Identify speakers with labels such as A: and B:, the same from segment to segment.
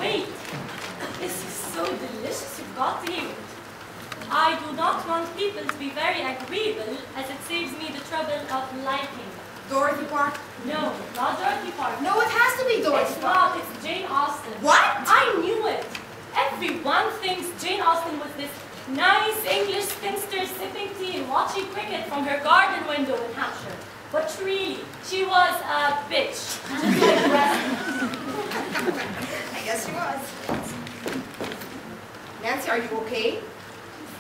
A: Wait, this is so delicious, you've got to eat it. I do not want people to be very agreeable, as it saves me the trouble of liking them.
B: Dorothy Park?
A: No, not Dorothy Park.
B: No, it has to be Dorothy Park.
A: It's not, it's Jane Austen.
B: What?
A: I knew it. Everyone thinks Jane Austen was this nice English spinster sipping tea and watching cricket from her garden window in Hampshire. But really, she was a bitch. Just like the rest of us.
B: I guess she was. Nancy, are you okay?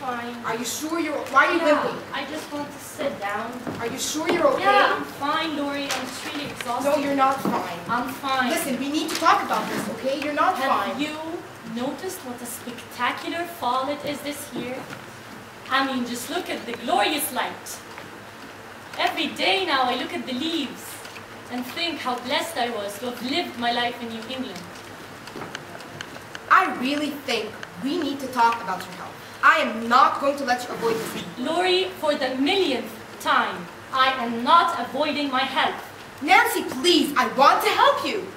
A: Fine.
B: Are you sure you're... Why are you limping?
A: I just want to sit down.
B: Are you sure you're okay?
A: Yeah, I'm fine, Laurie. I'm just really exhausted.
B: No, you're not fine.
A: I'm fine.
B: Listen, we need to talk about this, okay? You're not fine.
A: Have you noticed what a spectacular fall it is this year? I mean, just look at the glorious light. Every day now I look at the leaves and think how blessed I was to have lived my life in New England.
B: I really think we need to talk about your health. I am not going to let you avoid this.
A: Laurie, for the millionth time, I am not avoiding my health.
B: Nancy, please, I want to help you.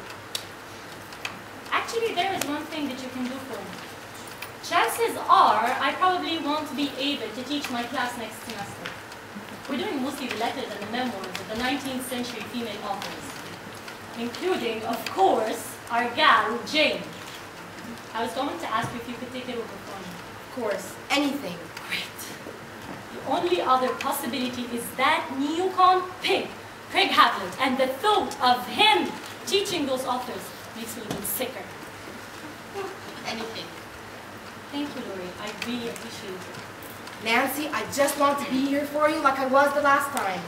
A: Actually, there is one thing that you can do for me. Chances are I probably won't be able to teach my class next semester. We're doing mostly the letters and the memoirs of the 19th century female authors, including, of course, our gal, Jane. I was going to ask you if you could take it over for me.
B: Of course, anything.
A: Great. The only other possibility is that neocon pig, Craig Havlet, and the thought of him teaching those authors makes me even sicker.
B: Anything.
A: Thank you, Laurie. I really appreciate it.
B: Nancy, I just want to be here for you like I was the last time.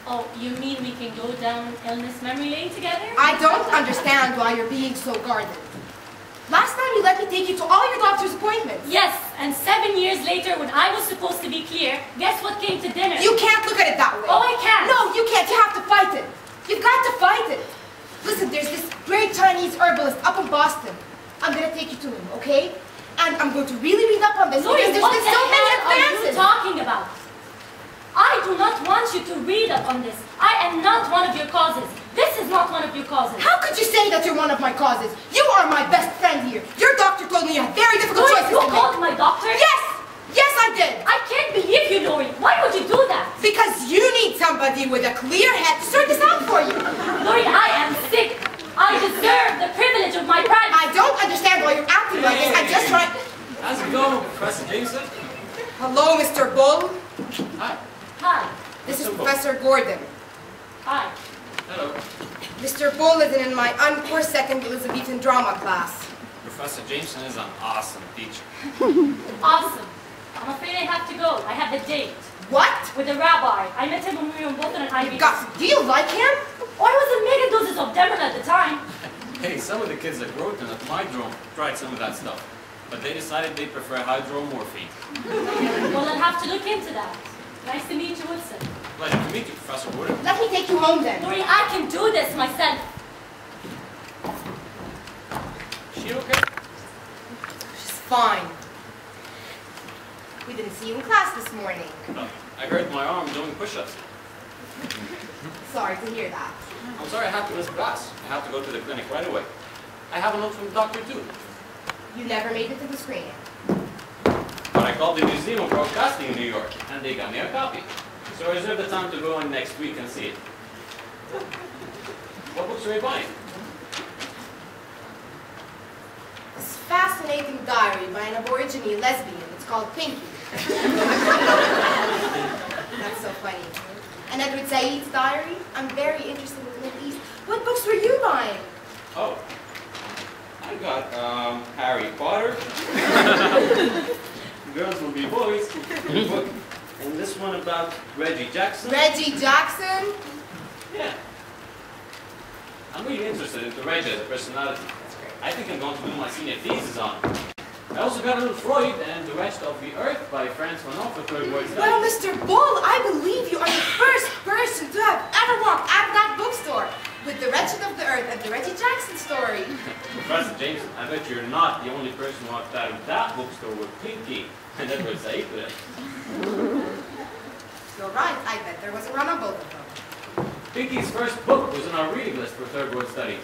A: Oh, you mean we can go down illness memory lane together?
B: I don't understand why you're being so guarded. Last time you let me take you to all your doctor's appointments.
A: Yes, and 7 years later when I was supposed to be clear, guess what came to dinner?
B: You can't look at it that way.
A: Oh, I can't.
B: No, you can't. You have to fight it. You've got to fight it. Listen, there's this great Chinese herbalist up in Boston. I'm going to take you to him, okay? And I'm going to really read up on this
A: Laurie,
B: because
A: what
B: there's
A: the
B: so many
A: hell are you
B: advances.
A: talking about? I do not want you to read up on this. I am not one of your causes. This is not one of your causes.
B: How could you say that you're one of my causes? You are my best friend here. Your doctor told me you had very difficult choices
A: You
B: to make.
A: called my doctor?
B: Yes! Yes, I did.
A: I can't believe you, Laurie. Why would you do that?
B: Because you need somebody with a clear head to sort this out for you.
A: Laurie, I am sick. I deserve the privilege of my privacy.
B: I don't understand why you're acting like this. I'm just trying...
C: How's it going, Professor Jameson?
B: Hello, Mr. Bull.
C: Hi.
A: Hi.
B: This is Professor Gordon.
A: Hi.
C: Hello.
B: Mr. Bull is in my encore second Elizabethan drama class.
C: Professor Jameson is an awesome teacher.
A: Awesome. I'm afraid I have to go. I have a date.
B: What?
A: With a rabbi. I met him when we were both in an Ivy.
B: Do you like him?
A: Oh, I was a mega doses of Demerol at the time.
C: Hey, some of the kids at Groton at my drone tried some of that stuff, but they decided they prefer hydromorphine.
A: Well, I'll have to look into that. Nice to meet you, Woodson.
C: Pleasure to meet you, Professor Gordon.
B: Let me take you home then.
A: Laurie, I can do this myself.
C: Is she okay?
B: She's fine. We didn't see you in class this morning.
C: I hurt my arm doing push-ups.
B: Sorry to hear that.
C: I'm sorry I have to miss class. I have to go to the clinic right away. I have a note from the doctor too.
B: You never made it to the screening.
C: But I called the Museum of Broadcasting in New York, and they got me a copy. So I reserved the time to go in next week and see it. What books are you buying?
B: This fascinating diary by an Aborigine lesbian. It's called Pinky. That's so funny. And Edward Said's diary. I'm very interested in the Middle East. What books were you buying?
C: Oh, I got Harry Potter. Girls will be boys. Book. And this one about Reggie Jackson.
B: Reggie Jackson?
C: Yeah. I'm really interested in Reggie as a personality. I think I'm going to do my senior thesis on him. I also got a little Freud and The Rest of the Earth by Franz Fanon for third word studies.
B: Well, Mr. Bull, I believe you are the first person to have ever walked out of that bookstore with The Wretched of the Earth and the Reggie Jackson story.
C: Professor Jameson, I bet you're not the only person who walked out of that bookstore with Pinky and Edward Said with it.
B: You're right, I bet there was a run on both of them.
C: Pinky's first book was on our reading list for third word studies.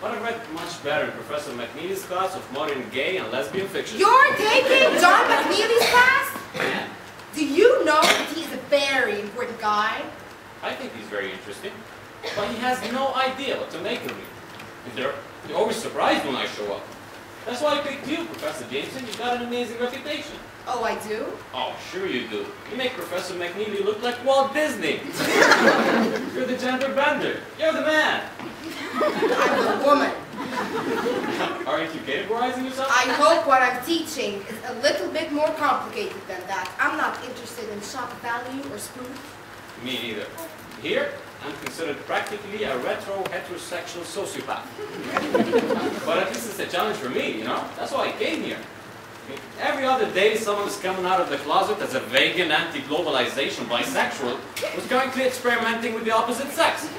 C: But I read much better in Professor McNeely's class of modern gay and lesbian fiction.
B: You're taking John McNeely's class?
C: Yeah.
B: Do you know that he is a very important guy?
C: I think he's very interesting, but he has no idea what to make of me. And they're always surprised when I show up. That's why I picked you, Professor Jameson. You've got an amazing reputation.
B: Oh, I do?
C: Oh, sure you do. You make Professor McNeely look like Walt Disney. You're the gender bender. You're the man.
B: I'm a woman.
C: Aren't you categorizing yourself?
B: I hope what I'm teaching is a little bit more complicated than that. I'm not interested in shock value or spoof.
C: Me neither. Here, I'm considered practically a retro-heterosexual sociopath. But at least it's a challenge for me, you know? That's why I came here. I mean, every other day someone's coming out of the closet as a vegan, anti-globalization bisexual who's currently experimenting with the opposite sex.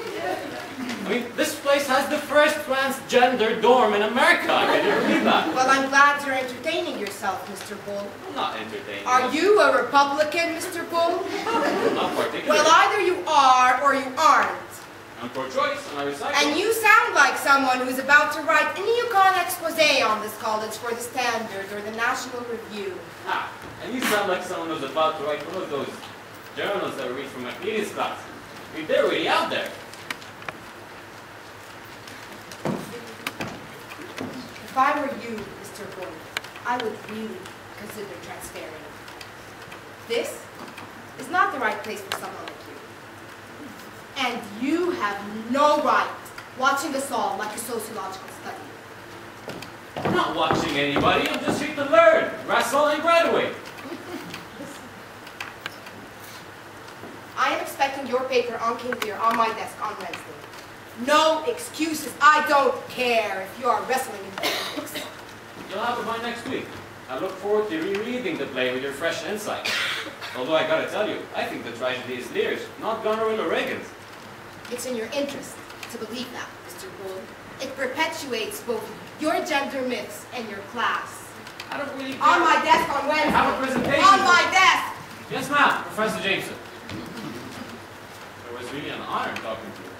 C: I mean, this place has the first transgender dorm in America. Can you believe that?
B: Well, I'm glad you're entertaining yourself, Mr. Bull.
C: I'm not entertaining.
B: Are you a Republican, Mr. Bull?
C: Not particularly.
B: Well, either you are or you aren't.
C: I'm pro-choice and I recycle.
B: And you sound like someone who's about to write a neocon expose on this college for the Standard or the National Review.
C: Ah, and you sound like someone who's about to write one of those journals that we read from McNeely's class. I mean, they're really out there.
B: If I were you, Mr. Bull, I would really consider transferring. This is not the right place for someone like you. And you have no right watching us all like a sociological study.
C: I'm not watching anybody, I'm just here to learn, wrestle, and graduate.
B: I am expecting your paper on King Lear on my desk on Wednesday. No excuses. I don't care if you are wrestling in politics.
C: You'll have it by next week. I look forward to rereading the play with your fresh insight. Although I gotta tell you, I think the tragedy is Lear's, not Goneril or Reagan's.
B: It's in your interest to believe that, Mr. Bull. It perpetuates both your gender myths and your class.
C: I don't really care.
B: On my desk on Wednesday.
C: I have a presentation.
B: On my desk!
C: Yes, ma'am, Professor Jameson. It was really an honor talking to you.